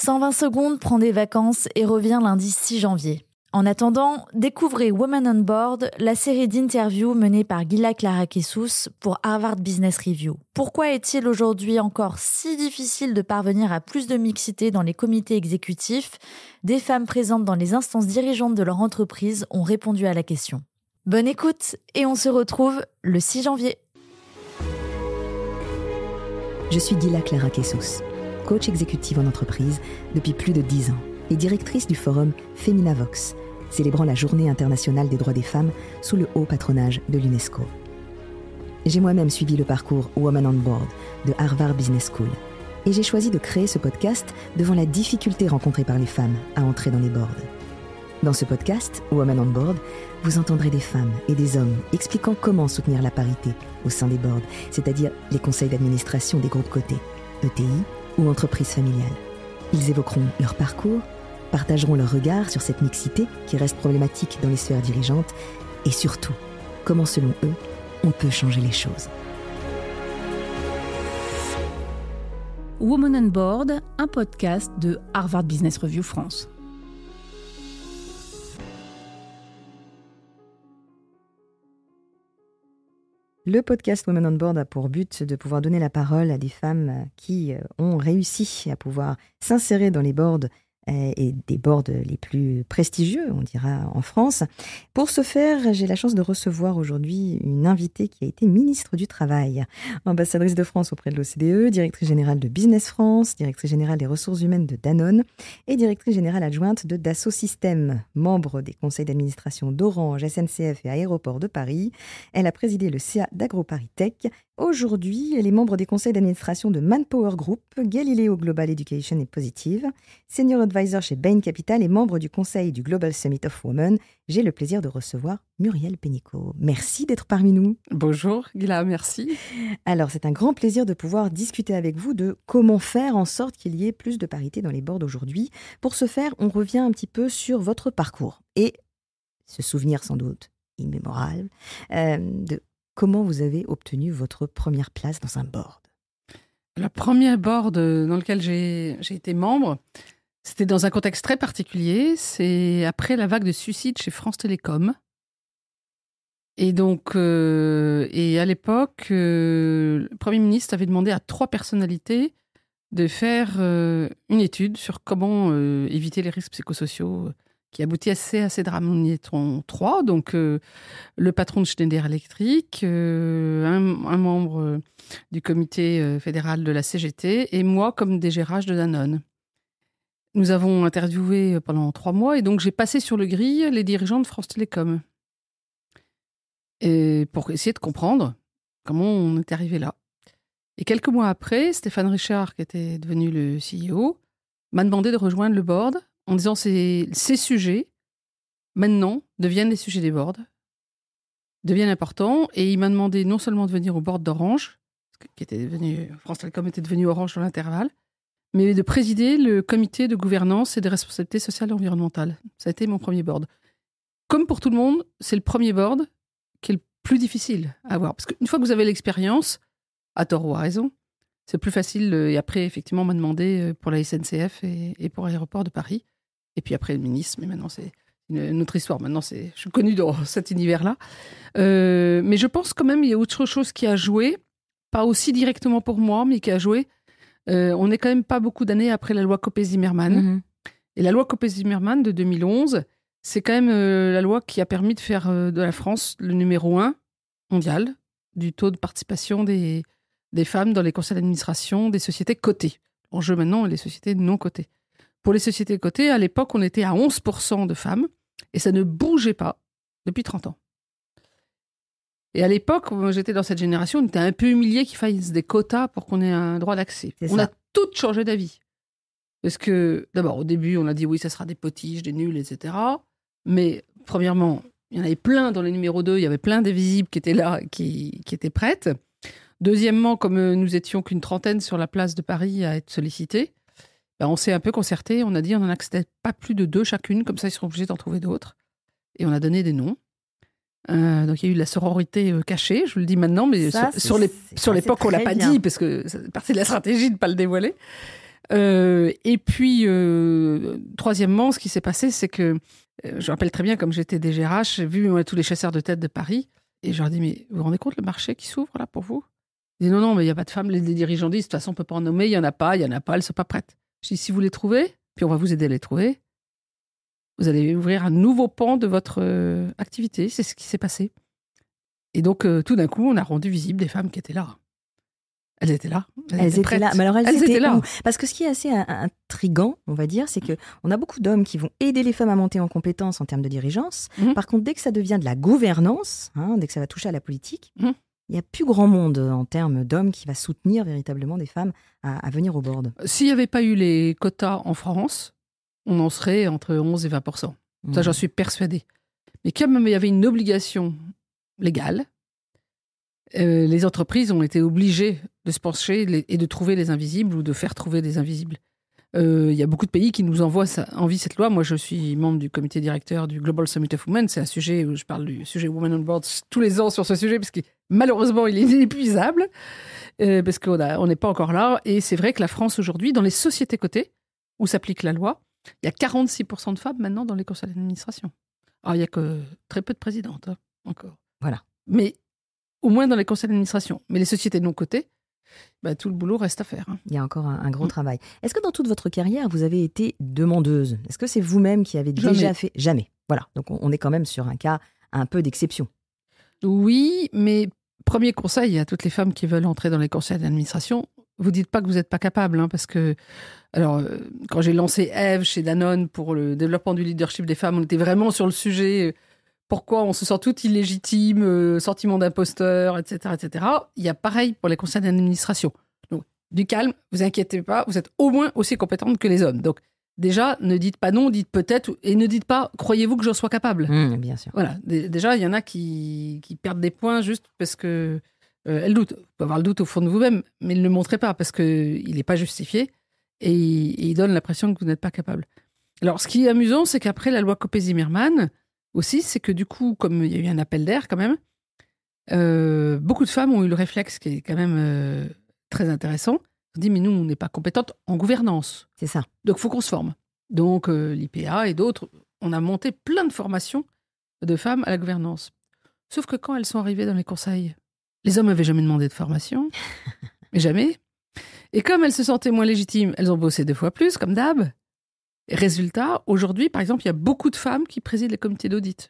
120 secondes prend des vacances et revient lundi 6 janvier. En attendant, découvrez Women on Board, la série d'interviews menée par Gila Clara-Kessous pour Harvard Business Review. Pourquoi est-il aujourd'hui encore si difficile de parvenir à plus de mixité dans les comités exécutifs ? Des femmes présentes dans les instances dirigeantes de leur entreprise ont répondu à la question. Bonne écoute et on se retrouve le 6 janvier. Je suis Gila Clara-Kessous, coach exécutive en entreprise depuis plus de 10 ans et directrice du forum Feminavox, célébrant la Journée internationale des droits des femmes sous le haut patronage de l'UNESCO. J'ai moi-même suivi le parcours Women on Board de Harvard Business School et j'ai choisi de créer ce podcast devant la difficulté rencontrée par les femmes à entrer dans les boards. Dans ce podcast, Women on Board, vous entendrez des femmes et des hommes expliquant comment soutenir la parité au sein des boards, c'est-à-dire les conseils d'administration des groupes cotés, ETI ou entreprises familiales. Ils évoqueront leur parcours, partageront leur regard sur cette mixité qui reste problématique dans les sphères dirigeantes et surtout, comment selon eux, on peut changer les choses. Women on Board, un podcast de Harvard Business Review France. Le podcast Women on Board a pour but de pouvoir donner la parole à des femmes qui ont réussi à pouvoir s'insérer dans les boards et des boards les plus prestigieux, on dira, en France. Pour ce faire, j'ai la chance de recevoir aujourd'hui une invitée qui a été ministre du Travail, ambassadrice de France auprès de l'OCDE, directrice générale de Business France, directrice générale des ressources humaines de Danone et directrice générale adjointe de Dassault Systèmes, membre des conseils d'administration d'Orange, SNCF et Aéroports de Paris. Elle a présidé le CA d'AgroParisTech. Aujourd'hui, elle est membre des conseils d'administration de Manpower Group, Galileo Global Education et Positive, senior advisor chez Bain Capital et membre du conseil du Global Summit of Women. J'ai le plaisir de recevoir Muriel Pénicaud. Merci d'être parmi nous. Bonjour Gila, merci. Alors, c'est un grand plaisir de pouvoir discuter avec vous de comment faire en sorte qu'il y ait plus de parité dans les boards aujourd'hui. Pour ce faire, on revient un petit peu sur votre parcours et ce souvenir sans doute immémorable de comment vous avez obtenu votre première place dans un board. La première board dans lequel j'ai été membre, c'était dans un contexte très particulier. C'est après la vague de suicides chez France Télécom. Et donc, et à l'époque, le Premier ministre avait demandé à 3 personnalités de faire une étude sur comment éviter les risques psychosociaux qui aboutit à ces drames. Nous y étions 3, donc le patron de Schneider Electric, un membre du comité fédéral de la CGT et moi comme DGRH de Danone. Nous avons interviewé pendant 3 mois et donc j'ai passé sur le grill les dirigeants de France Télécom et pour essayer de comprendre comment on est arrivé là. Et quelques mois après, Stéphane Richard, qui était devenu le CEO, m'a demandé de rejoindre le board en disant ces sujets, maintenant, deviennent les sujets des boards, deviennent importants. Et il m'a demandé non seulement de venir au board d'Orange, France Télécom était devenu Orange dans l'intervalle, mais de présider le comité de gouvernance et de responsabilité sociale et environnementale. Ça a été mon premier board. Comme pour tout le monde, c'est le premier board qui est le plus difficile à avoir. Parce qu'une fois que vous avez l'expérience, à tort ou à raison, c'est plus facile. Et après, effectivement, on m'a demandé pour la SNCF et pour l'aéroport de Paris. Et puis après, le ministre. Mais maintenant, c'est une autre histoire. Maintenant, je suis connue dans cet univers-là. Mais je pense quand même qu'il y a autre chose qui a joué. Pas aussi directement pour moi, mais qui a joué. On n'est quand même pas beaucoup d'années après la loi Copé-Zimmermann. Mm-hmm. Et la loi Copé-Zimmermann de 2011, c'est quand même la loi qui a permis de faire de la France le numéro 1 mondial du taux de participation des femmes dans les conseils d'administration des sociétés cotées. L'enjeu maintenant est les sociétés non cotées. Pour les sociétés cotées, à l'époque, on était à 11% de femmes et ça ne bougeait pas depuis 30 ans. Et à l'époque, moi, j'étais dans cette génération, on était un peu humiliés qu'il faille des quotas pour qu'on ait un droit d'accès. On a toutes changé d'avis. Parce que, d'abord, au début, on a dit oui, ça sera des potiches, des nuls, etc. Mais, premièrement, il y en avait plein dans les numéros 2, il y avait plein d'invisibles qui étaient là, qui étaient prêtes. Deuxièmement, comme nous étions qu'une trentaine sur la place de Paris à être sollicités, on s'est un peu concerté, on a dit on n'en accepte pas plus de 2 chacune, comme ça ils seront obligés d'en trouver d'autres. Et on a donné des noms. Donc il y a eu de la sororité cachée, je vous le dis maintenant, mais ça, sur l'époque on ne l'a pas dit, parce que c'est partie de la stratégie de ne pas le dévoiler. Et puis, troisièmement, ce qui s'est passé, c'est que, je me rappelle très bien, comme j'étais DGRH, j'ai vu tous les chasseurs de tête de Paris, et je leur dis, mais vous vous rendez compte le marché qui s'ouvre là pour vous? Ils disent, non, mais il n'y a pas de femmes. Les dirigeants disent, de toute façon, on ne peut pas en nommer, il n'y en a pas, elles ne sont pas prêtes. Je dis, si vous les trouvez, puis on va vous aider à les trouver, vous allez ouvrir un nouveau pan de votre activité. C'est ce qui s'est passé. Et donc, tout d'un coup, on a rendu visible des femmes qui étaient là. Elles étaient là. Elles étaient là. Mais alors, elles étaient là. Où? Parce que ce qui est assez intriguant, on va dire, c'est qu'on a beaucoup d'hommes qui vont aider les femmes à monter en compétences en termes de dirigeance. Par contre, dès que ça devient de la gouvernance, dès que ça va toucher à la politique, il n'y a plus grand monde en termes d'hommes qui va soutenir véritablement des femmes à venir au board. S'il n'y avait pas eu les quotas en France, on en serait entre 11 et 20%. Ça, j'en suis persuadée. Mais comme il y avait une obligation légale, les entreprises ont été obligées de se pencher et de trouver les invisibles ou de faire trouver des invisibles. Il y a beaucoup de pays qui nous envoient envie cette loi. Moi, je suis membre du comité directeur du Global Summit of Women. C'est un sujet où je parle du sujet Women on Board tous les ans sur ce sujet, parce que malheureusement, il est inépuisable, parce qu'on n'est pas encore là. Et c'est vrai que la France, aujourd'hui, dans les sociétés cotées, où s'applique la loi, il y a 46% de femmes maintenant dans les conseils d'administration. Alors, il n'y a que très peu de présidentes, encore. Voilà. Mais au moins dans les conseils d'administration. Mais les sociétés non cotées, tout le boulot reste à faire. Il y a encore un gros travail. Est-ce que dans toute votre carrière, vous avez été demandeuse? Est-ce que c'est vous-même qui avez déjà fait? Jamais. Voilà. Donc, on est quand même sur un cas un peu d'exception. Oui, mais premier conseil à toutes les femmes qui veulent entrer dans les conseils d'administration, vous dites pas que vous n'êtes pas capable, parce que, alors, quand j'ai lancé Eve chez Danone pour le développement du leadership des femmes, on était vraiment sur le sujet. Pourquoi on se sent toute illégitime, sentiment d'imposteur, etc., etc. Il y a pareil pour les conseils d'administration. Donc, du calme, vous inquiétez pas, vous êtes au moins aussi compétente que les hommes. Donc, déjà, ne dites pas non, dites peut-être, et ne dites pas, croyez-vous que j'en sois capable. Bien sûr. Voilà. Déjà, il y en a qui perdent des points juste parce que elles doutent. Vous pouvez avoir le doute au fond de vous-même, mais ne le montrez pas parce qu'il n'est pas justifié et il donne l'impression que vous n'êtes pas capable. Alors, ce qui est amusant, c'est qu'après la loi Copé-Zimmermann, aussi, c'est que du coup, comme il y a eu un appel d'air quand même, beaucoup de femmes ont eu le réflexe qui est quand même très intéressant. On dit, mais nous, on n'est pas compétentes en gouvernance. C'est ça. Donc, il faut qu'on se forme. Donc, l'IPA et d'autres, on a monté plein de formations de femmes à la gouvernance. Sauf que quand elles sont arrivées dans les conseils, les hommes n'avaient jamais demandé de formation. Mais jamais. Et comme elles se sentaient moins légitimes, elles ont bossé 2 fois plus, comme d'hab. Résultat, aujourd'hui, par exemple, il y a beaucoup de femmes qui président les comités d'audit.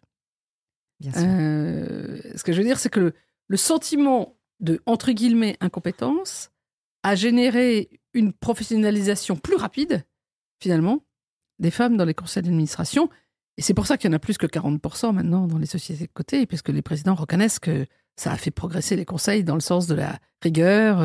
Bien sûr. Ce que je veux dire, c'est que le sentiment de, entre guillemets, incompétence a généré une professionnalisation plus rapide, finalement, des femmes dans les conseils d'administration. Et c'est pour ça qu'il y en a plus que 40% maintenant dans les sociétés de côté, parce que les présidents reconnaissent que ça a fait progresser les conseils dans le sens de la rigueur,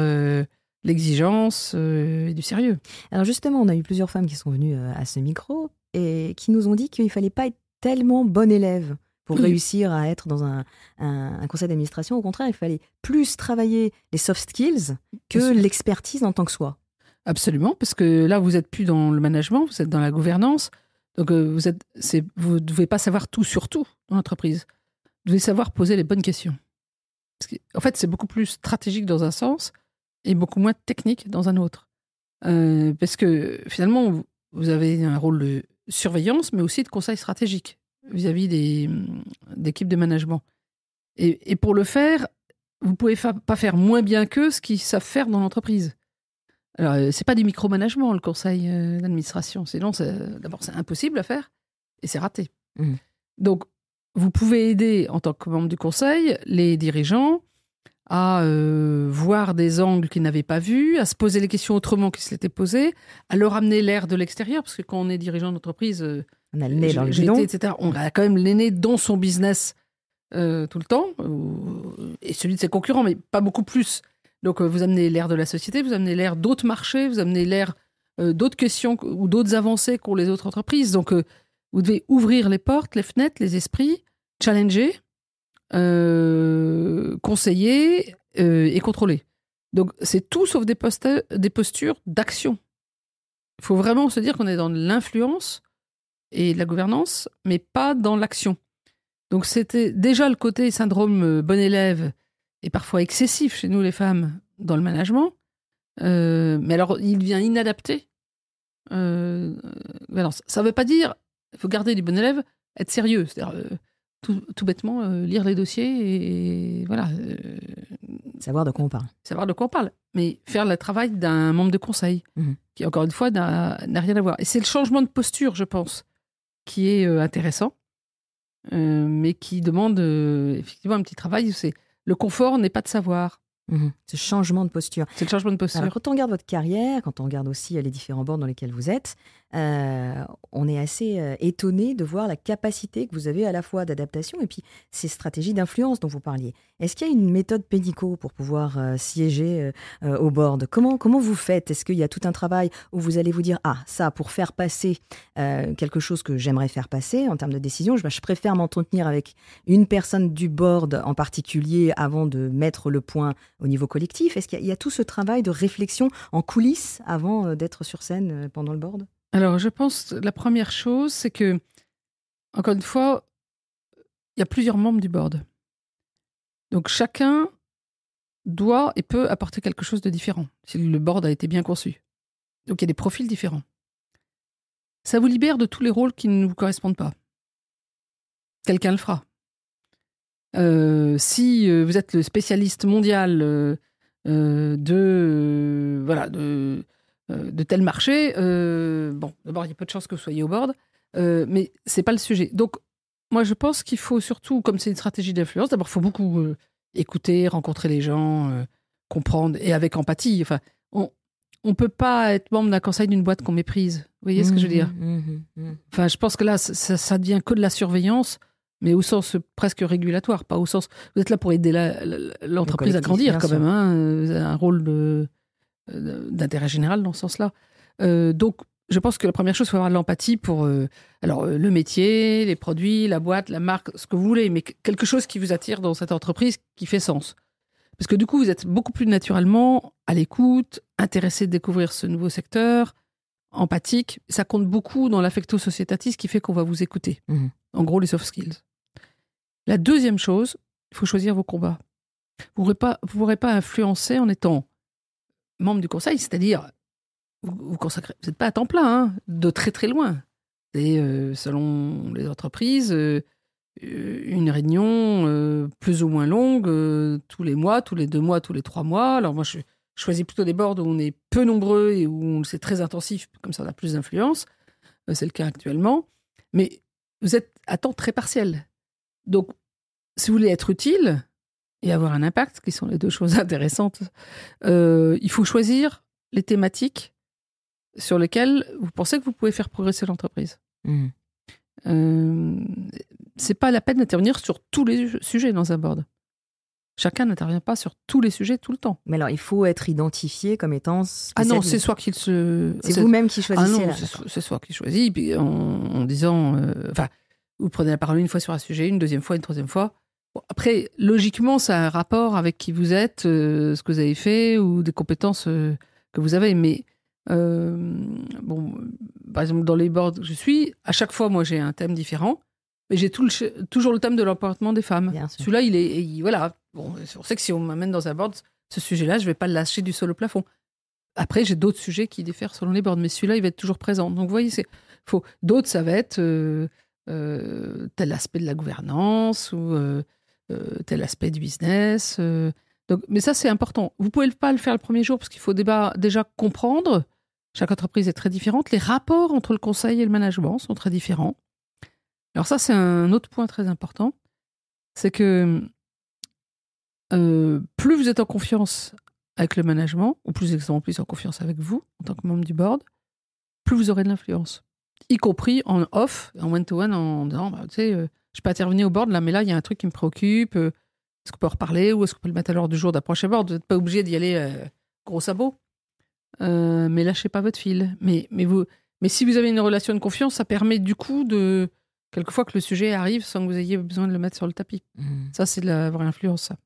l'exigence et du sérieux. Alors justement, on a eu plusieurs femmes qui sont venues à ce micro et qui nous ont dit qu'il ne fallait pas être tellement bonne élève pour réussir à être dans un conseil d'administration. Au contraire, il fallait plus travailler les soft skills que l'expertise en tant que soi. Absolument, parce que là, vous n'êtes plus dans le management, vous êtes dans la gouvernance. Donc, vous ne devez pas savoir tout sur tout dans l'entreprise. Vous devez savoir poser les bonnes questions. En fait, c'est beaucoup plus stratégique dans un sens et beaucoup moins technique dans un autre. Parce que finalement, vous avez un rôle de surveillance, mais aussi de conseil stratégique vis-à-vis d'équipes de management. Et pour le faire, vous ne pouvez pas faire moins bien qu'eux ce qu'ils savent faire dans l'entreprise. Alors, ce n'est pas du micromanagement, le conseil d'administration. Sinon, d'abord, c'est impossible à faire et c'est raté. Donc, vous pouvez aider, en tant que membre du conseil, les dirigeants à voir des angles qu'ils n'avaient pas vus, à se poser les questions autrement qu'ils se l'étaient posées, à leur amener l'air de l'extérieur, parce que quand on est dirigeant d'entreprise, on a le nez dans le guidon, etc., on a quand même le nez dans son business tout le temps, et celui de ses concurrents, mais pas beaucoup plus. Donc, vous amenez l'air de la société, vous amenez l'air d'autres marchés, vous amenez l'air d'autres questions ou d'autres avancées qu'ont les autres entreprises. Donc, vous devez ouvrir les portes, les fenêtres, les esprits, challenger, conseiller et contrôler. Donc, c'est tout sauf des postures d'action. Il faut vraiment se dire qu'on est dans l'influence et la gouvernance, mais pas dans l'action. Donc, c'était déjà le côté syndrome bon élève et parfois excessif chez nous, les femmes, dans le management. Mais alors, il devient inadapté gouvernance. Ça ne veut pas dire, il faut garder du bon élève, être sérieux. C'est-à-dire, tout bêtement, lire les dossiers et voilà. Savoir de quoi on parle. Savoir de quoi on parle. Mais faire le travail d'un membre de conseil, qui, encore une fois, n'a rien à voir. Et c'est le changement de posture, je pense, qui est intéressant, mais qui demande effectivement un petit travail. Le confort n'est pas de savoir. Ce changement de posture. C'est le changement de posture. Alors, quand on regarde votre carrière, quand on regarde aussi les différents boards dans lesquels vous êtes, on est assez étonné de voir la capacité que vous avez à la fois d'adaptation et puis ces stratégies d'influence dont vous parliez. Est-ce qu'il y a une méthode Pénicaud pour pouvoir siéger au board ? Comment vous faites ? Est-ce qu'il y a tout un travail où vous allez vous dire « Ah, ça, pour faire passer quelque chose que j'aimerais faire passer en termes de décision, je préfère m'entretenir avec une personne du board en particulier avant de mettre le point au niveau collectif ». Est-ce qu'il y a tout ce travail de réflexion en coulisses avant d'être sur scène pendant le board ? Alors, je pense que la première chose, c'est que, encore une fois, il y a plusieurs membres du board. Donc, chacun doit et peut apporter quelque chose de différent, si le board a été bien conçu. Donc, il y a des profils différents. Ça vous libère de tous les rôles qui ne vous correspondent pas. Quelqu'un le fera. Si vous êtes le spécialiste mondial de tel marché, d'abord, il y a peu de chances que vous soyez au board, mais c'est pas le sujet. Donc, moi, je pense qu'il faut surtout, comme c'est une stratégie d'influence, d'abord, il faut beaucoup écouter, rencontrer les gens, comprendre, et avec empathie. Enfin, on peut pas être membre d'un conseil d'une boîte qu'on méprise. Vous voyez ce que je veux dire ? Enfin, je pense que là, ça devient que de la surveillance, mais au sens presque régulatoire, pas au sens... Vous êtes là pour aider l'entreprise à grandir, quand même. Vous avez un rôle d'intérêt général dans ce sens-là. Donc, je pense que la première chose, il faut avoir de l'empathie pour le métier, les produits, la boîte, la marque, ce que vous voulez, mais quelque chose qui vous attire dans cette entreprise qui fait sens. Parce que du coup, vous êtes beaucoup plus naturellement à l'écoute, intéressé de découvrir ce nouveau secteur, empathique. Ça compte beaucoup dans l'affecto societatis qui fait qu'on va vous écouter. En gros, les soft skills. La deuxième chose, il faut choisir vos combats. Vous ne pourrez pas influencer en étant membre du conseil, c'est-à-dire vous consacrez, vous n'êtes pas à temps plein, de très très loin. Et selon les entreprises, une réunion plus ou moins longue, tous les mois, tous les 2 mois, tous les 3 mois. Alors moi, je choisis plutôt des boards où on est peu nombreux et où c'est très intensif, comme ça on a plus d'influence. C'est le cas actuellement. Mais vous êtes à temps très partiel. Donc, si vous voulez être utile et avoir un impact, qui sont les 2 choses intéressantes, il faut choisir les thématiques sur lesquelles vous pensez que vous pouvez faire progresser l'entreprise. C'est pas la peine d'intervenir sur tous les sujets dans un board. Chacun n'intervient pas sur tous les sujets tout le temps. Mais alors, il faut être identifié comme étant spécialiste. Ah non, c'est soit qu'il se... C'est vous-même qui choisissez. Ah non, c'est soit qui choisit, puis en disant... vous prenez la parole une fois sur un sujet, une deuxième fois, une troisième fois. Bon, après, logiquement, ça a un rapport avec qui vous êtes, ce que vous avez fait, ou des compétences que vous avez. Mais, par exemple, dans les boards que je suis, à chaque fois, moi, j'ai un thème différent. Mais j'ai toujours le thème de l'empowerment des femmes. Celui-là, voilà. Bon, c'est pour ça que si on m'amène dans un board, ce sujet-là, je ne vais pas le lâcher du sol au plafond. Après, j'ai d'autres sujets qui diffèrent selon les boards, mais celui-là, il va être toujours présent. Donc, vous voyez, d'autres, ça va être tel aspect de la gouvernance ou tel aspect du business. Donc, mais ça, c'est important. Vous ne pouvez pas le faire le premier jour parce qu'il faut déjà comprendre. Chaque entreprise est très différente. Les rapports entre le conseil et le management sont très différents. Alors ça, c'est un autre point très important. C'est que plus vous êtes en confiance avec le management, ou plus en confiance avec vous, en tant que membre du board, plus vous aurez de l'influence. Y compris en off, en one-to-one, en disant, je peux intervenir au board, là, mais là, il y a un truc qui me préoccupe. Est-ce qu'on peut en reparler ou est-ce qu'on peut le mettre à l'ordre du jour d'un prochain board ? Vous n'êtes pas obligé d'y aller gros sabot. Mais lâchez pas votre fil. Mais si vous avez une relation de confiance, ça permet du coup quelquefois que le sujet arrive sans que vous ayez besoin de le mettre sur le tapis. Ça, c'est de la vraie influence, ça.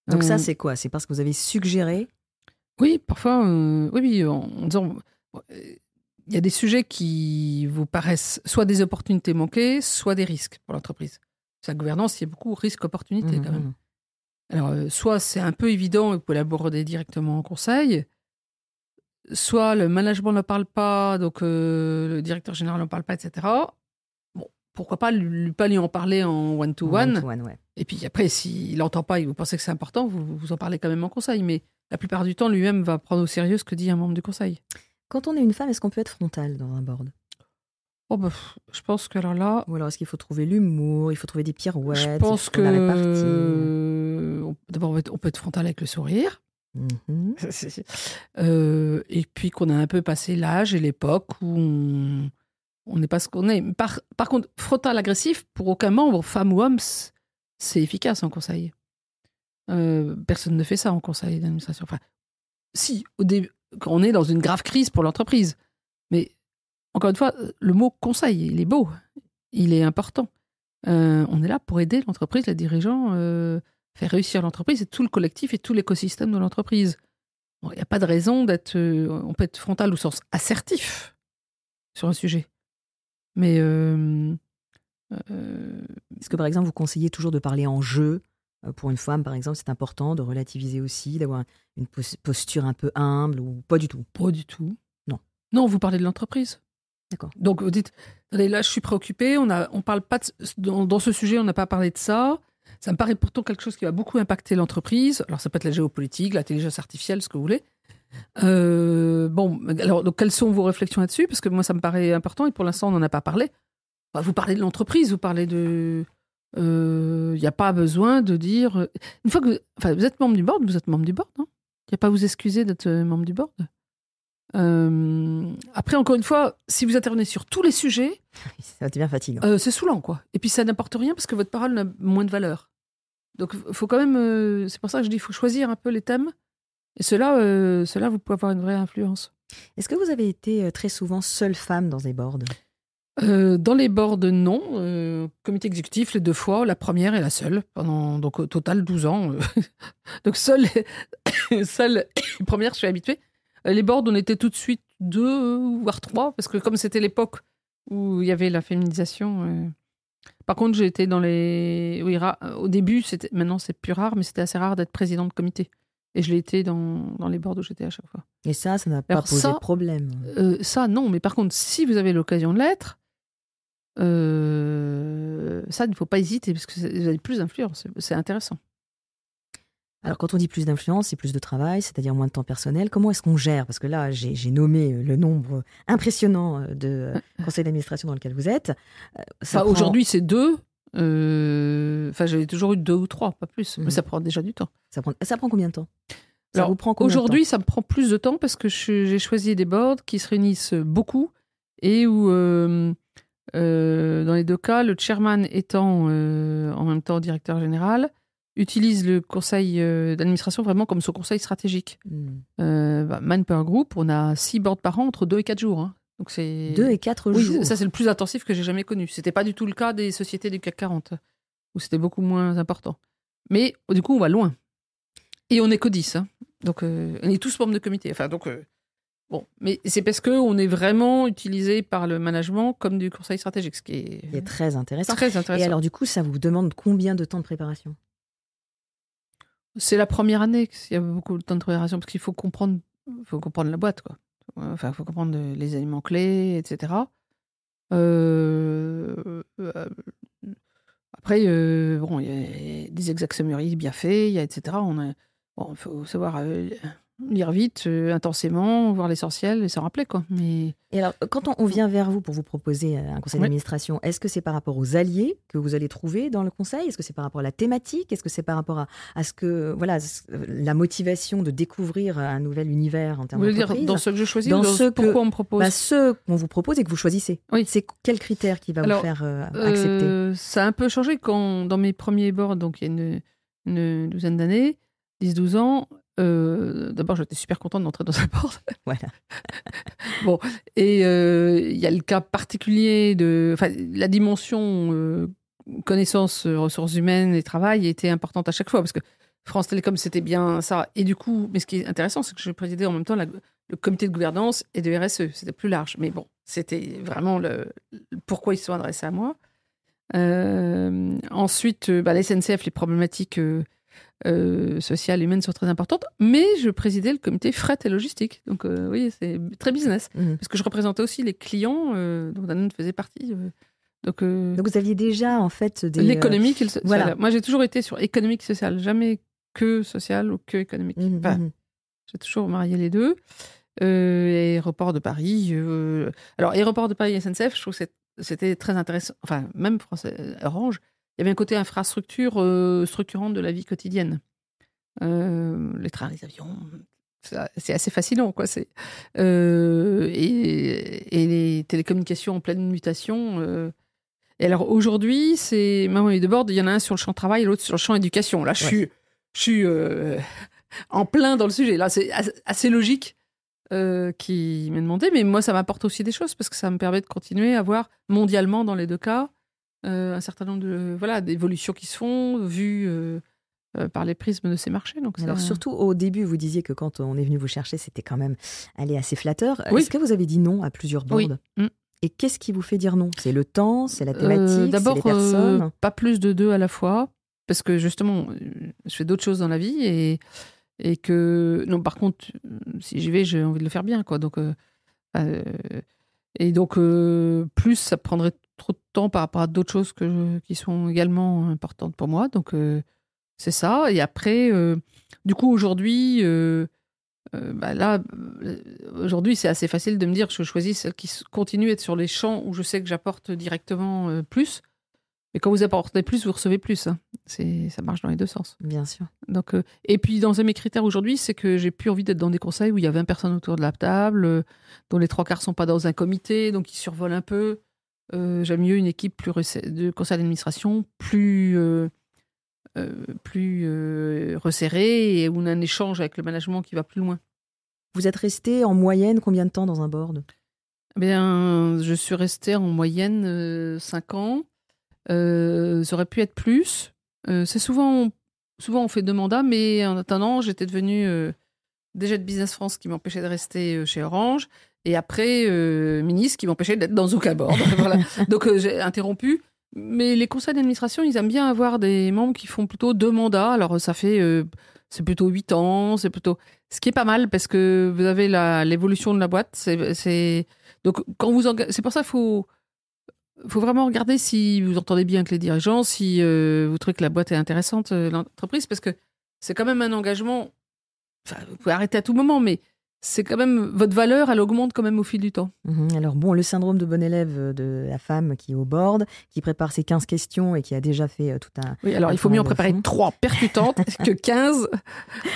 Donc ça, c'est quoi ? C'est parce que vous avez suggéré ? Oui, parfois, oui, en disant... Il y a des sujets qui vous paraissent soit des opportunités manquées, soit des risques pour l'entreprise. Sa gouvernance, il y a beaucoup de risques-opportunités quand même. Alors, soit c'est un peu évident et vous pouvez l'aborder directement en conseil, soit le management n'en parle pas, donc le directeur général n'en parle pas, etc. Bon, pourquoi pas lui en parler en one-to-one. Ouais. Et puis après, s'il n'entend pas et vous pensez que c'est important, vous en parlez quand même en conseil. Mais la plupart du temps, lui-même va prendre au sérieux ce que dit un membre du conseil. Quand on est une femme, est-ce qu'on peut être frontale dans un board? Je pense que alors là... Ou alors est-ce qu'il faut trouver l'humour, il faut trouver des pirouettes, je pense que... D'abord, on peut être frontal avec le sourire. Et puis qu'on a un peu passé l'âge et l'époque où on n'est pas ce qu'on est. Par contre, frontal agressif, pour aucun membre, femme ou homme, c'est efficace en conseil. Personne ne fait ça en conseil d'administration. Enfin, si, au début, quand on est dans une grave crise pour l'entreprise. Mais encore une fois, le mot conseil, il est beau, il est important. On est là pour aider l'entreprise, les dirigeants, faire réussir l'entreprise et tout le collectif et tout l'écosystème de l'entreprise. Il n'y a pas de raison d'être... on peut être frontal au sens assertif sur un sujet. Mais... Est-ce que, par exemple, vous conseillez toujours de parler en jeu? Pour une femme, par exemple, c'est important de relativiser aussi, d'avoir une posture un peu humble ou pas du tout? Pas du tout. Non, vous parlez de l'entreprise. D'accord. Donc, vous dites, attendez, là, je suis préoccupée, on parle pas dans ce sujet, on n'a pas parlé de ça. Ça me paraît pourtant quelque chose qui va beaucoup impacter l'entreprise. Alors, ça peut être la géopolitique, l'intelligence artificielle, ce que vous voulez. Donc, quelles sont vos réflexions là-dessus? Parce que moi, ça me paraît important et pour l'instant, on n'en a pas parlé. Vous parlez de l'entreprise, vous parlez de... Il n'y a pas besoin de dire... Une fois que vous êtes membre du board, vous êtes membre du board, non? Il n'y a pas à vous excuser d'être membre du board. Après, encore une fois, si vous intervenez sur tous les sujets... Ça devient fatigant. C'est saoulant, quoi. Et puis, ça n'apporte rien parce que votre parole n'a moins de valeur. Donc, il faut quand même... c'est pour ça que je dis qu'il faut choisir un peu les thèmes. Et ceux-là, vous pouvez avoir une vraie influence. Est-ce que vous avez été très souvent seule femme dans des boards? Dans les boards, non. Comité exécutif, les 2 fois, la première et la seule, pendant donc au total 12 ans. Donc seule, première, je suis habituée. Les boards, on était tout de suite 2, voire 3, parce que comme c'était l'époque où il y avait la féminisation. Par contre, j'ai été dans les... Oui, au début, maintenant c'est plus rare, mais c'était assez rare d'être président de comité. Et je l'ai été dans les boards où j'étais à chaque fois. Et ça n'a pas posé de problème? Ça, non. Mais par contre, si vous avez l'occasion de l'être, ça, il ne faut pas hésiter, parce que vous avez plus d'influence. C'est intéressant. Alors, quand on dit plus d'influence, c'est plus de travail, c'est-à-dire moins de temps personnel. Comment est-ce qu'on gère? Parce que là, j'ai nommé le nombre impressionnant de conseils d'administration dans lequel vous êtes. Aujourd'hui, c'est 2. J'avais toujours eu 2 ou 3, pas plus. Mais ça prend déjà du temps. Ça prend combien de temps? Alors, aujourd'hui, ça me prend plus de temps parce que j'ai choisi des boards qui se réunissent beaucoup et où, dans les 2 cas, le chairman étant en même temps directeur général, utilise le conseil d'administration vraiment comme son conseil stratégique. Manpower Group, on a 6 boards par an entre 2 et 4 jours. Hein. Donc c'est... 2 et 4 jours? Oui, ça c'est le plus intensif que j'ai jamais connu. C'était pas du tout le cas des sociétés du CAC 40, où c'était beaucoup moins important. Mais du coup, on va loin. Et on n'est que 10. Hein. Donc, on est tous membres de comité. Mais c'est parce qu'on est vraiment utilisé par le management comme du conseil stratégique, ce qui est très intéressant. Très intéressant. Et alors, du coup, ça vous demande combien de temps de préparation? C'est la première année qu'il y a beaucoup de temps de préparation, parce qu'il faut comprendre la boîte, quoi. Enfin, il faut comprendre les éléments clés, etc. Après, il y a des exact summaries bien faits, etc. Il faut savoir lire vite, intensément, voir l'essentiel et s'en rappeler, quoi. Mais... Et alors, quand on vient vers vous pour vous proposer un conseil d'administration, est-ce que c'est par rapport aux alliés que vous allez trouver dans le conseil? Est-ce que c'est par rapport à la thématique? Est-ce que c'est par rapport à ce que, la motivation de découvrir un nouvel univers en termes d'entreprise? Vous voulez dire dans ceux que je choisis ou pourquoi on me propose? Ceux qu'on vous propose et que vous choisissez. Oui. C'est quel critère qui va vous faire accepter? Ça a un peu changé dans mes premiers boards, donc il y a une douzaine d'années, 10-12 ans. D'abord, j'étais super contente d'entrer dans un board. Voilà. Bon, et il y a le cas particulier la dimension connaissance, ressources humaines et travail était importante à chaque fois, parce que France Télécom, c'était bien ça. Et du coup, mais ce qui est intéressant, c'est que je présidais en même temps le comité de gouvernance et de RSE. C'était plus large. Mais bon, c'était vraiment pourquoi ils se sont adressés à moi. Ensuite, la SNCF, les problématiques sociales et humaines sont très importantes. Mais je présidais le comité fret et logistique. Donc, oui, c'est très business. Parce que je représentais aussi les clients, dont Danone faisait partie. Donc, vous aviez déjà, en fait, l'économique et le social. Voilà. Moi, j'ai toujours été sur économique et social. Jamais que social ou que économique. J'ai toujours marié les deux. Aéroport de Paris. Alors, Aéroport de Paris et SNCF, je trouve que c'était très intéressant. Enfin, même Orange, il y avait un côté infrastructure structurante de la vie quotidienne. Les trains, les avions, c'est assez fascinant, quoi. Et les télécommunications en pleine mutation. Et alors, aujourd'hui, c'est maman et de bord, il y en a un sur le champ travail et l'autre sur le champ éducation. Là, je suis en plein dans le sujet. Là, c'est assez logique. Qui m'est demandé, mais moi ça m'apporte aussi des choses parce que ça me permet de continuer à voir mondialement dans les deux cas un certain nombre d'évolutions qui se font vues par les prismes de ces marchés. Donc alors surtout au début, vous disiez que quand on est venu vous chercher, c'était quand même assez flatteur. Oui. Est-ce que vous avez dit non à plusieurs boards? Oui. Et qu'est-ce qui vous fait dire non? C'est le temps, c'est la thématique, d'abord, c'est les personnes? pas plus de 2 à la fois, parce que justement, je fais d'autres choses dans la vie et que non, par contre, si j'y vais, j'ai envie de le faire bien, quoi. Donc plus ça prendrait trop de temps par rapport à d'autres choses qui sont également importantes pour moi. Donc c'est ça. Et après, du coup, aujourd'hui, aujourd'hui, c'est assez facile de me dire que je choisis celle qui continue à être sur les champs où je sais que j'apporte directement plus. Et quand vous apportez plus, vous recevez plus. Hein. Ça marche dans les deux sens. Bien sûr. Donc, et puis, dans un de mes critères aujourd'hui, c'est que j'ai plus envie d'être dans des conseils où il y a 20 personnes autour de la table, dont les 3/4 sont pas dans un comité, donc ils survolent un peu. J'aime mieux une équipe de conseil d'administration plus resserrée et où on a un échange avec le management qui va plus loin. Vous êtes resté en moyenne combien de temps dans un board? Je suis restée en moyenne 5 ans. Ça aurait pu être plus. C'est souvent on fait 2 mandats, mais en attendant, j'étais devenue DG de Business France qui m'empêchait de rester chez Orange, et après ministre qui m'empêchait d'être dans aucun board. Voilà. Donc j'ai interrompu. Mais les conseils d'administration, ils aiment bien avoir des membres qui font plutôt 2 mandats. Alors ça fait, c'est plutôt 8 ans, c'est plutôt... Ce qui est pas mal parce que vous avez l'évolution de la boîte. Donc quand c'est pour ça qu'il faut vraiment regarder si vous entendez bien avec les dirigeants, si vous trouvez que la boîte est intéressante, l'entreprise, parce que c'est quand même un engagement. Enfin, vous pouvez arrêter à tout moment, mais c'est quand même votre valeur, elle augmente quand même au fil du temps. Alors bon, le syndrome de bon élève de la femme qui est au board, qui prépare ses 15 questions et qui a déjà fait tout un... Oui, alors il faut mieux en préparer 3 percutantes que 15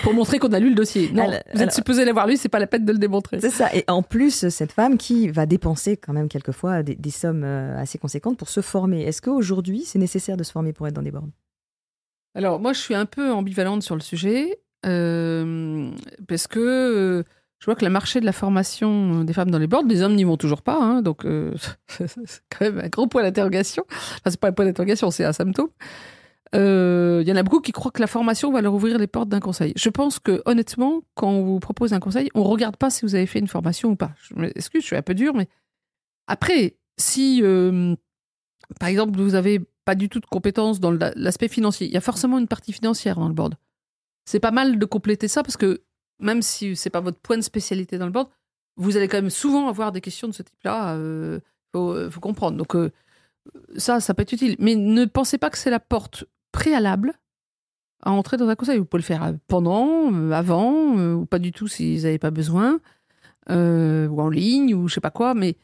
pour montrer qu'on a lu le dossier. Non, vous êtes supposé l'avoir lu, c'est pas la peine de le démontrer. C'est ça, et en plus, cette femme qui va dépenser quand même quelquefois des sommes assez conséquentes pour se former. Est-ce qu'aujourd'hui, c'est nécessaire de se former pour être dans des boards? Alors moi, je suis un peu ambivalente sur le sujet, parce que... je vois que le marché de la formation des femmes dans les boards, les hommes n'y vont toujours pas, hein, donc c'est quand même un gros point d'interrogation. Enfin, c'est pas un point d'interrogation, c'est un symptôme. Il y en a beaucoup qui croient que la formation va leur ouvrir les portes d'un conseil. Je pense que, honnêtement, quand on vous propose un conseil, on ne regarde pas si vous avez fait une formation ou pas. Je m'excuse, je suis un peu dure, mais après, si, par exemple, vous n'avez pas du tout de compétences dans l'aspect financier, il y a forcément une partie financière dans le board. C'est pas mal de compléter ça parce que même si ce n'est pas votre point de spécialité dans le board, vous allez quand même souvent avoir des questions de ce type-là. Faut comprendre. Donc, ça peut être utile. Mais ne pensez pas que c'est la porte préalable à entrer dans un conseil. Vous pouvez le faire pendant, avant, ou pas du tout si vous n'avez pas besoin, ou en ligne, ou je ne sais pas quoi. Mais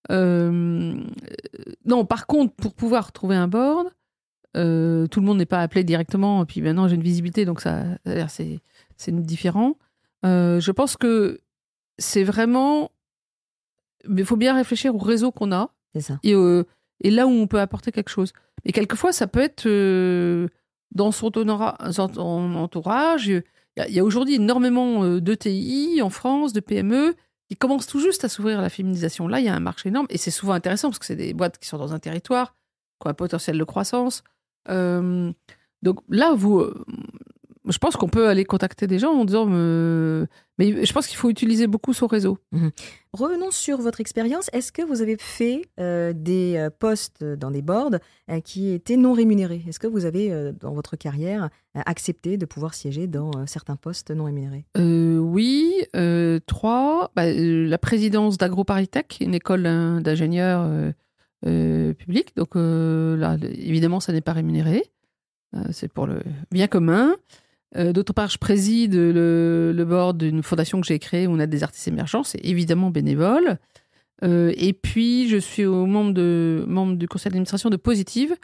non, par contre, pour pouvoir trouver un board, tout le monde n'est pas appelé directement. Et puis maintenant, j'ai une visibilité, donc c'est différent. Je pense que c'est vraiment... Mais il faut bien réfléchir au réseau qu'on a. C'est ça. Et là où on peut apporter quelque chose. Et quelquefois, ça peut être dans son entourage. Il y a aujourd'hui énormément d'ETI en France, de PME, qui commencent tout juste à s'ouvrir à la féminisation. Là, il y a un marché énorme. Et c'est souvent intéressant parce que c'est des boîtes qui sont dans un territoire, qui ont un potentiel de croissance. Donc là, je pense qu'on peut aller contacter des gens en disant... Mais je pense qu'il faut utiliser beaucoup son réseau. Revenons sur votre expérience. Est-ce que vous avez fait des postes dans des boards qui étaient non rémunérés ? Est-ce que vous avez, dans votre carrière, accepté de pouvoir siéger dans certains postes non rémunérés ? Oui, 3. La présidence d'AgroParisTech, une école d'ingénieurs publics. Donc là, évidemment, ça n'est pas rémunéré. C'est pour le bien commun. D'autre part, je préside le board d'une fondation que j'ai créée où on aide des artistes émergents. C'est évidemment bénévole. Et puis, je suis membre du conseil d'administration de Positive,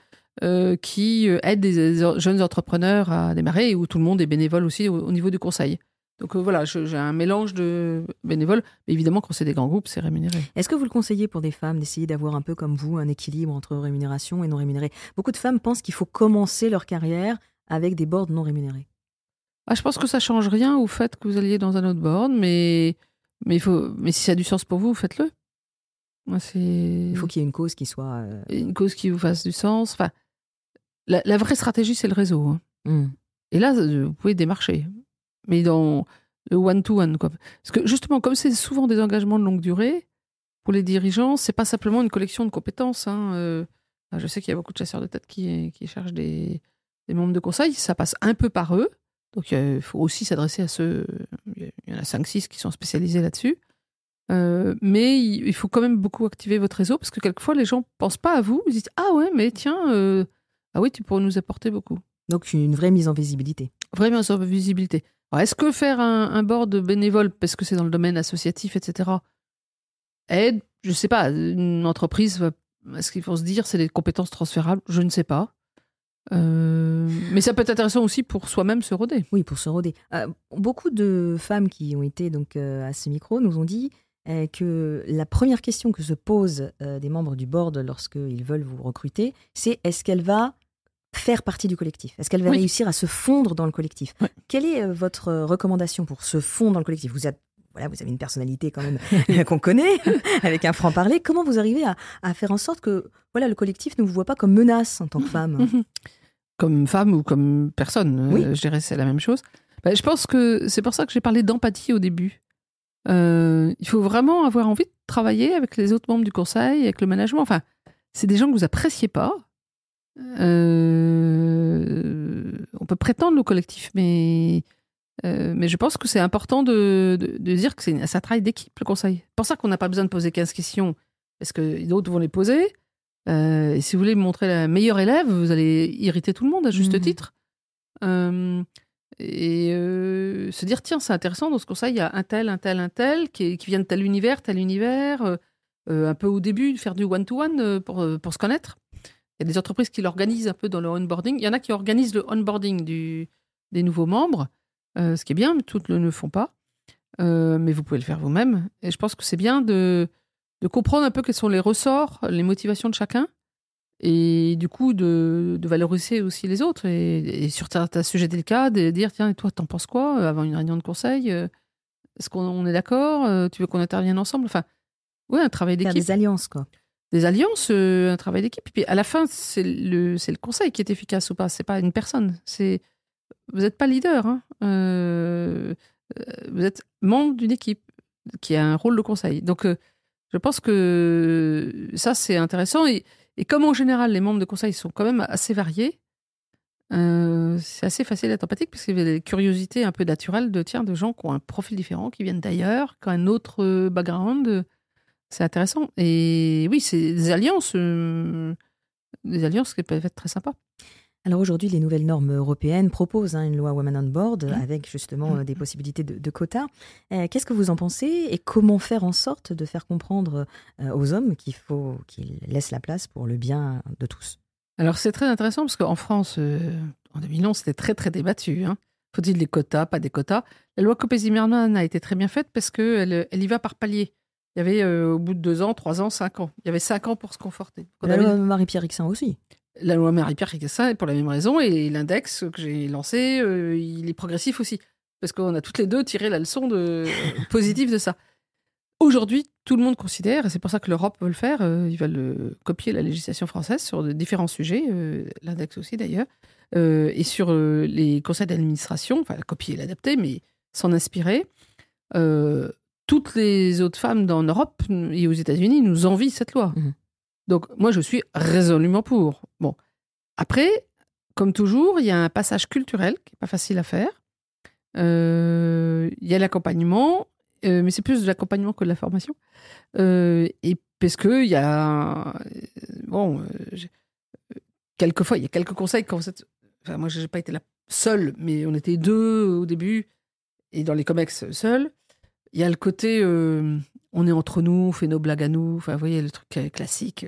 qui aide des jeunes entrepreneurs à démarrer et où tout le monde est bénévole aussi au niveau du conseil. Donc voilà, j'ai un mélange de bénévoles. Mais évidemment, quand c'est des grands groupes, c'est rémunéré. Est-ce que vous le conseillez pour des femmes d'essayer d'avoir un peu comme vous un équilibre entre rémunération et non rémunéré ? Beaucoup de femmes pensent qu'il faut commencer leur carrière avec des boards non rémunérés. Je pense que ça change rien au fait que vous alliez dans un autre board, mais si ça a du sens pour vous, faites-le. Il faut qu'il y ait une cause qui soit... Une cause qui vous fasse du sens. Enfin, la vraie stratégie, c'est le réseau. Et là, vous pouvez démarcher. Mais dans le one-to-one, quoi. Parce que justement, comme c'est souvent des engagements de longue durée, pour les dirigeants, c'est pas simplement une collection de compétences. Je sais qu'il y a beaucoup de chasseurs de tête qui cherchent des membres de conseil. Ça passe un peu par eux. Donc, il faut aussi s'adresser à ceux... Il y en a 5-6 qui sont spécialisés là-dessus. Mais il faut quand même beaucoup activer votre réseau parce que quelquefois, les gens ne pensent pas à vous. Ils disent « Ah ouais, mais tiens, tu pourrais nous apporter beaucoup. » Donc, une vraie mise en visibilité. Vraie mise en visibilité. Alors, est-ce que faire un board bénévole, parce que c'est dans le domaine associatif, etc., aide ? Je ne sais pas. Une entreprise, est-ce qu'ils vont se dire c'est des compétences transférables ? Je ne sais pas. Mais ça peut être intéressant aussi pour soi-même se roder. Oui, pour se roder. Beaucoup de femmes qui ont été donc à ce micro nous ont dit que la première question que se posent des membres du board lorsqu'ils veulent vous recruter, c'est est-ce qu'elle va faire partie du collectif ? Est-ce qu'elle va réussir à se fondre dans le collectif ? Quelle est votre recommandation pour se fondre dans le collectif ? Vous avez une personnalité quand même qu'on connaît, avec un franc-parler. Comment vous arrivez à faire en sorte que le collectif ne vous voit pas comme menace en tant que femme ? Comme femme ou comme personne, je dirais c'est la même chose. Je pense que c'est pour ça que j'ai parlé d'empathie au début. Il faut vraiment avoir envie de travailler avec les autres membres du conseil, avec le management. Enfin, c'est des gens que vous appréciez pas. On peut prétendre au collectif, mais je pense que c'est important de dire que c'est un travail d'équipe, le conseil. C'est pour ça qu'on n'a pas besoin de poser 15 questions, parce que d'autres vont les poser. Et si vous voulez montrer la meilleure élève, vous allez irriter tout le monde à juste titre. Se dire, tiens, c'est intéressant, dans ce conseil, il y a un tel qui vient de tel univers, un peu au début, faire du one-to-one pour se connaître. Il y a des entreprises qui l'organisent un peu dans le onboarding. Il y en a qui organisent le onboarding des nouveaux membres, ce qui est bien, mais toutes ne le font pas. Mais vous pouvez le faire vous-même. Et je pense que c'est bien de comprendre un peu quels sont les ressorts, les motivations de chacun, et du coup de valoriser aussi les autres. Et sur certains sujets délicats, de dire, tiens, et toi, t'en penses quoi avant une réunion de conseil ? Est-ce qu'on est d'accord ? Tu veux qu'on intervienne ensemble ? Enfin, un travail d'équipe. Faire des alliances, quoi. Des alliances, un travail d'équipe. Et puis à la fin, c'est le conseil qui est efficace ou pas. C'est pas une personne. Vous n'êtes pas leader. Vous êtes membre d'une équipe qui a un rôle de conseil. Donc, je pense que ça, c'est intéressant. Et comme en général, les membres de conseil sont quand même assez variés, c'est assez facile d'être empathique parce qu'il y a des curiosités un peu naturelles de gens qui ont un profil différent, qui viennent d'ailleurs, qui ont un autre background. C'est intéressant. Et oui, c'est des alliances qui peuvent être très sympas. Alors aujourd'hui, les nouvelles normes européennes proposent une loi Women on Board avec justement des possibilités de quotas. Qu'est-ce que vous en pensez et comment faire en sorte de faire comprendre aux hommes qu'il faut qu'ils laissent la place pour le bien de tous ? Alors c'est très intéressant parce qu'en France, en 2011, c'était très très débattu. Faut-il des quotas, pas des quotas ? La loi Copé-Zimmermann a été très bien faite parce qu'elle y va par palier. Il y avait au bout de 2 ans, 3 ans, 5 ans. Il y avait 5 ans pour se conforter. La loi Marie-Pierre Rixain aussi. La loi Marie-Pierre Rixain est pour la même raison, et l'index que j'ai lancé, il est progressif aussi. Parce qu'on a toutes les deux tiré la leçon positive de ça. Aujourd'hui, tout le monde considère, et c'est pour ça que l'Europe veut le faire, ils veulent copier la législation française sur de différents sujets, l'index aussi d'ailleurs, et sur les conseils d'administration, enfin, copier et l'adapter, mais s'en inspirer. Toutes les autres femmes en Europe et aux États-Unis nous envient cette loi. Donc, moi, je suis résolument pour. Bon. Après, comme toujours, il y a un passage culturel qui n'est pas facile à faire. Il y a l'accompagnement, mais c'est plus de l'accompagnement que de la formation. Et parce qu'il y a... quelquefois, il y a quelques conseils quand vous êtes... Enfin, moi, je n'ai pas été la seule, mais on était 2 au début, et dans les comex seuls. Il y a le côté, on est entre nous, on fait nos blagues à nous. Enfin, vous voyez, le truc classique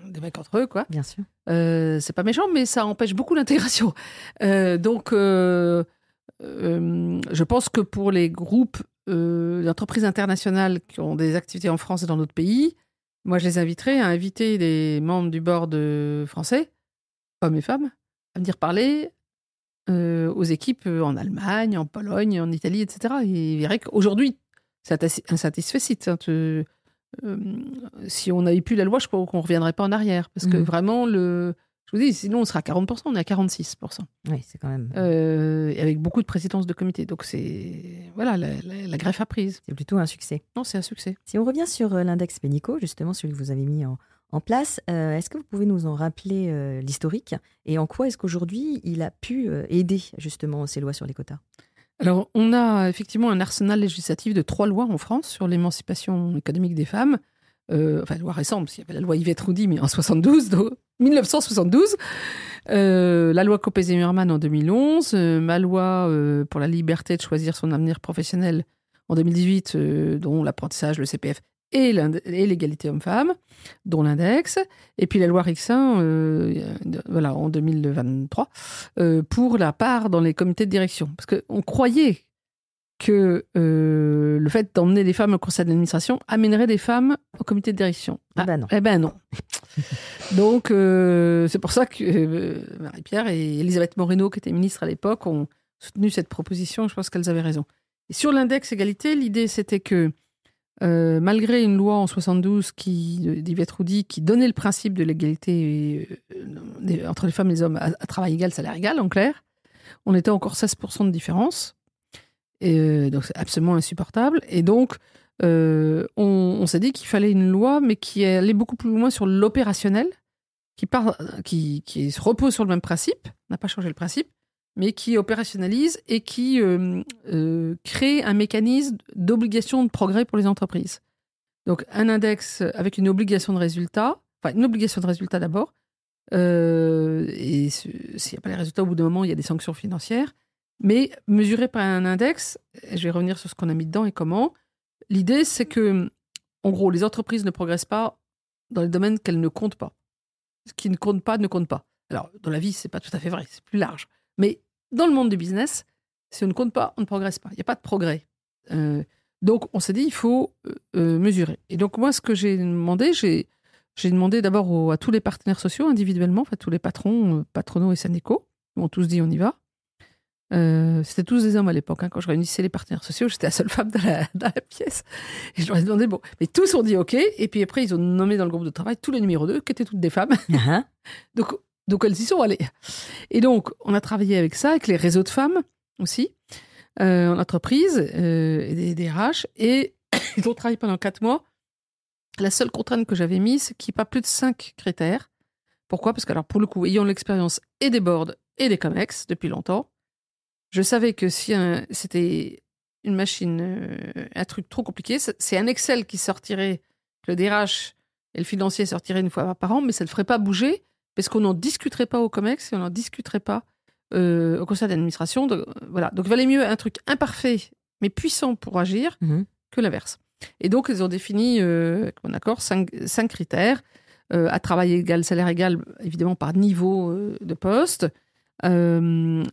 des mecs entre eux, quoi. Bien sûr. C'est pas méchant, mais ça empêche beaucoup l'intégration. Donc, je pense que pour les groupes d'entreprises internationales qui ont des activités en France et dans d'autres pays, moi, je les inviterais à inviter les membres du board français, hommes et femmes, à venir parler aux équipes en Allemagne, en Pologne, en Italie, etc. Et ils verraient qu'aujourd'hui, c'est un satisfait. Si on n'avait plus la loi, je crois qu'on ne reviendrait pas en arrière. Parce que vraiment, je vous dis, sinon on sera à 40%, on est à 46%. Oui, c'est quand même... avec beaucoup de présidences de comité. Donc c'est... Voilà, la greffe a prise. C'est plutôt un succès. Non, c'est un succès. Si on revient sur l'index Pénicaud, justement, celui que vous avez mis en place, est-ce que vous pouvez nous en rappeler l'historique et en quoi est-ce qu'aujourd'hui il a pu aider justement ces lois sur les quotas? Alors, on a effectivement un arsenal législatif de 3 lois en France sur l'émancipation économique des femmes. Enfin, loi récente, parce qu'il y avait la loi Yvette Roudy, mais en 1972. La loi Copé-Zimmermann en 2011. Ma loi pour la liberté de choisir son avenir professionnel en 2018, dont l'apprentissage, le CPF et l'égalité homme-femme, dont l'index. Et puis la loi Rixain, en 2023, pour la part dans les comités de direction. Parce qu'on croyait que le fait d'emmener des femmes au conseil d'administration amènerait des femmes au comité de direction. Non. Eh ben non. Donc, c'est pour ça que Marie-Pierre et Elisabeth Moreno, qui était ministre à l'époque, ont soutenu cette proposition. Je pense qu'elles avaient raison. Et sur l'index égalité, l'idée, c'était que malgré une loi en 72 d'Yvette Roudy qui donnait le principe de l'égalité entre les femmes et les hommes à travail égal, salaire égal, en clair, on était encore 16% de différence. Et donc c'est absolument insupportable. Et donc, on s'est dit qu'il fallait une loi, mais qui allait beaucoup plus loin sur l'opérationnel, qui se repose sur le même principe, n'a pas changé le principe, mais qui opérationnalise et qui crée un mécanisme d'obligation de progrès pour les entreprises. Donc, un index avec une obligation de résultat, enfin, une obligation de résultat d'abord, et s'il n'y a pas les résultats, au bout d'un moment, il y a des sanctions financières, mais mesuré par un index, et je vais revenir sur ce qu'on a mis dedans et comment, l'idée, c'est que, en gros, les entreprises ne progressent pas dans les domaines qu'elles ne comptent pas. Ce qui ne compte pas, ne compte pas. Alors, dans la vie, c'est pas tout à fait vrai, c'est plus large. Mais dans le monde du business, si on ne compte pas, on ne progresse pas. Il n'y a pas de progrès. Donc, on s'est dit, il faut mesurer. Et donc, moi, ce que j'ai demandé, j'ai demandé d'abord à tous les partenaires sociaux, individuellement, enfin, tous les patrons, patronaux et syndicaux, ils m'ont tous dit, on y va. C'était tous des hommes à l'époque. Hein. Quand je réunissais les partenaires sociaux, j'étais la seule femme dans la pièce. Et je leur ai demandé, bon, mais tous ont dit OK. Et puis après, ils ont nommé dans le groupe de travail tous les numéros 2, qui étaient toutes des femmes. Uh-huh. Donc elles y sont allées. Et donc, on a travaillé avec ça, avec les réseaux de femmes aussi, en entreprise, et des DRH. Et ils ont travaillé pendant 4 mois. La seule contrainte que j'avais mise, c'est qu'il n'y ait pas plus de 5 critères. Pourquoi ? Parce que, alors, pour le coup, ayant l'expérience et des boards et des COMEX depuis longtemps, je savais que si c'était une machine, un truc trop compliqué, c'est un Excel qui sortirait, que le DRH et le financier sortiraient une fois par an, mais ça ne le ferait pas bouger, parce qu'on n'en discuterait pas au COMEX et on n'en discuterait pas au conseil d'administration. Donc, voilà. Donc, il valait mieux un truc imparfait, mais puissant pour agir, que l'inverse. Et donc, ils ont défini, avec mon accord, 5 critères. À travail égal, salaire égal, évidemment par niveau de poste. Même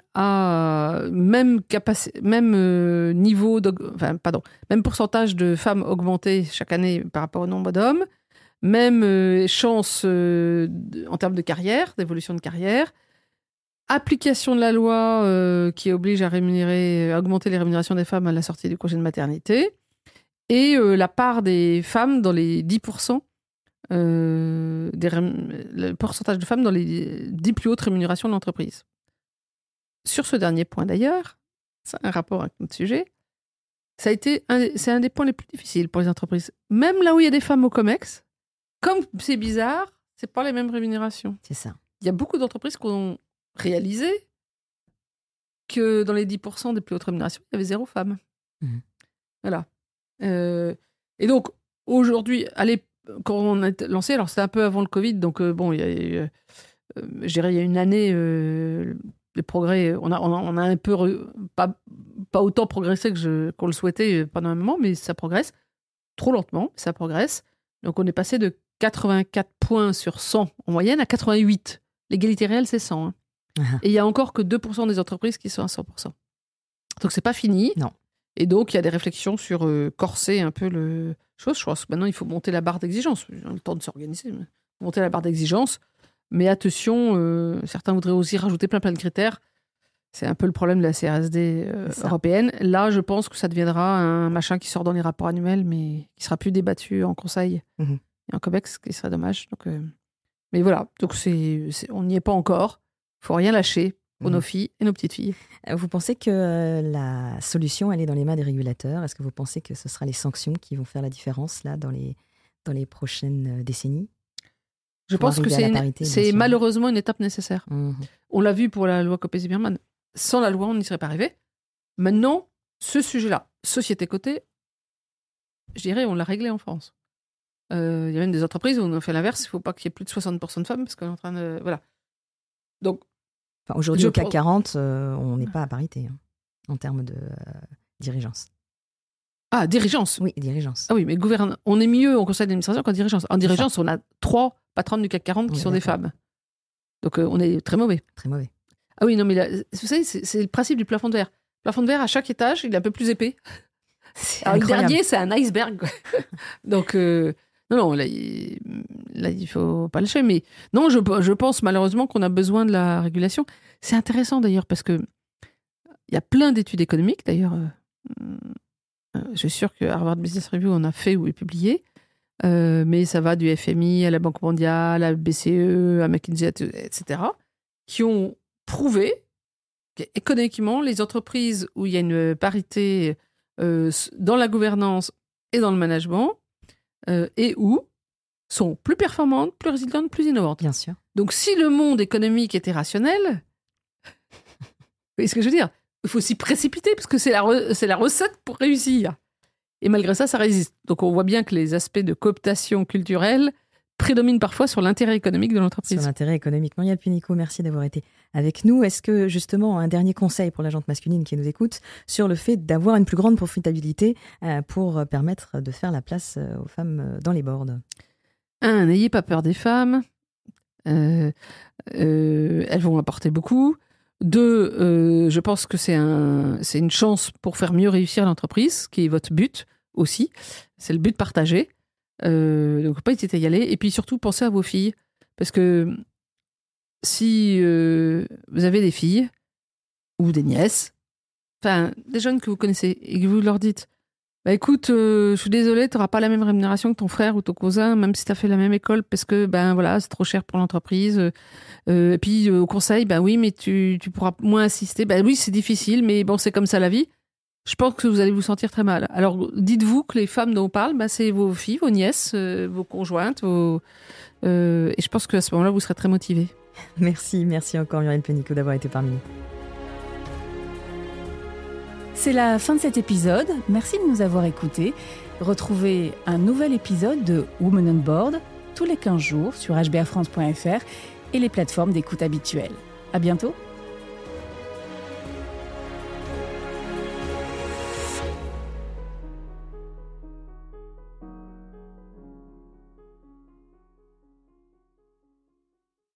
pourcentage de femmes augmenté chaque année par rapport au nombre d'hommes, même chance en termes de carrière, d'évolution de carrière, application de la loi qui oblige à augmenter les rémunérations des femmes à la sortie du congé de maternité, et la part des femmes dans les 10%, le pourcentage de femmes dans les 10 plus hautes rémunérations de l'entreprise. sur ce dernier point d'ailleurs, c'est un rapport avec notre sujet, c'est un des points les plus difficiles pour les entreprises. Même là où il y a des femmes au COMEX, comme c'est bizarre, c'est pas les mêmes rémunérations. C'est ça. Il y a beaucoup d'entreprises qui ont réalisé que dans les 10% des plus hautes rémunérations, il y avait 0 femmes. Voilà. Et donc, aujourd'hui, quand on a lancé, alors c'était un peu avant le Covid, donc bon, il y a eu, je dirais, il y a une année, les progrès, on a un peu, pas autant progressé qu'on le souhaitait pendant un moment, mais ça progresse. Trop lentement, ça progresse. Donc, on est passé de 84 points sur 100 en moyenne à 88. L'égalité réelle, c'est 100. Hein. Et il n'y a encore que 2% des entreprises qui sont à 100%. Donc, c'est pas fini. Non. Et donc, il y a des réflexions sur corser un peu le chose. Je pense que maintenant, il faut monter la barre d'exigence. On a le temps de s'organiser. Monter la barre d'exigence. Mais attention, certains voudraient aussi rajouter plein de critères. C'est un peu le problème de la CRSD européenne. Là, je pense que ça deviendra un machin qui sort dans les rapports annuels, mais qui sera plus débattu en conseil et en COMEX, ce qui serait dommage. Donc, mais voilà, donc on n'y est pas encore. Il ne faut rien lâcher pour nos filles et nos petites filles. Vous pensez que la solution, elle est dans les mains des régulateurs ? Est-ce que vous pensez que ce sera les sanctions qui vont faire la différence là, dans les prochaines décennies ? Je pense que c'est malheureusement une étape nécessaire. On l'a vu pour la loi Copé-Zimmermann. Sans la loi, on n'y serait pas arrivé. Maintenant, ce sujet-là, société cotée, je dirais, on l'a réglé en France. Il y a même des entreprises où on a fait l'inverse. Il ne faut pas qu'il y ait plus de 60% de femmes parce qu'on est en train de... Voilà. Donc, aujourd'hui, au CAC 40, on n'est pas à parité en termes de dirigeance. Ah, dirigeance. Oui, dirigeance. Ah oui, mais on est mieux en conseil d'administration qu'en dirigeance. En dirigeance, on a 3 patronnes du CAC 40 qui sont des femmes. Donc, on est très mauvais. Très mauvais. Ah oui, non, mais là, vous savez, c'est le principe du plafond de verre. Le plafond de verre, à chaque étage, il est un peu plus épais. Alors, le dernier, c'est un iceberg. Donc, non, là, il ne faut pas lâcher. Mais non, je pense malheureusement qu'on a besoin de la régulation. C'est intéressant d'ailleurs parce qu'il y a plein d'études économiques. D'ailleurs, je suis sûre que Harvard Business Review en a fait ou est publié. Mais ça va du FMI à la Banque mondiale, à la BCE, à McKinsey, etc., qui ont prouvé qu'économiquement, les entreprises où il y a une parité dans la gouvernance et dans le management, et où sont plus performantes, plus résilientes, plus innovantes. Bien sûr. Donc, si le monde économique était rationnel, vous voyez ce que je veux dire ? Il faut s'y précipiter parce que c'est la recette pour réussir. Et malgré ça, ça résiste. Donc, on voit bien que les aspects de cooptation culturelle prédominent parfois sur l'intérêt économique de l'entreprise. Sur l'intérêt économique. Muriel Pénicaud, merci d'avoir été avec nous. Est-ce que, justement, un dernier conseil pour la gente masculine qui nous écoute sur le fait d'avoir une plus grande profitabilité pour permettre de faire la place aux femmes dans les boards ? 1, n'ayez pas peur des femmes. Elles vont apporter beaucoup. 2, je pense que c'est une chance pour faire mieux réussir l'entreprise, qui est votre but aussi. C'est le but partagé. Donc, pas hésiter à y aller. Et puis surtout, pensez à vos filles. Parce que si vous avez des filles ou des nièces, enfin, des jeunes que vous connaissez, et que vous leur dites bah écoute, je suis désolée, tu n'auras pas la même rémunération que ton frère ou ton cousin, même si tu as fait la même école, parce que ben voilà, c'est trop cher pour l'entreprise. Et puis au conseil, ben oui, mais tu pourras moins assister. Ben oui, c'est difficile, mais bon, c'est comme ça la vie. Je pense que vous allez vous sentir très mal. Alors dites-vous que les femmes dont on parle, ben, c'est vos filles, vos nièces, vos conjointes, et je pense qu'à ce moment-là, vous serez très motivés. Merci encore Muriel Pénicaud d'avoir été parmi nous. C'est la fin de cet épisode. Merci de nous avoir écoutés. Retrouvez un nouvel épisode de Women on Board tous les 15 jours sur hbafrance.fr et les plateformes d'écoute habituelles. À bientôt.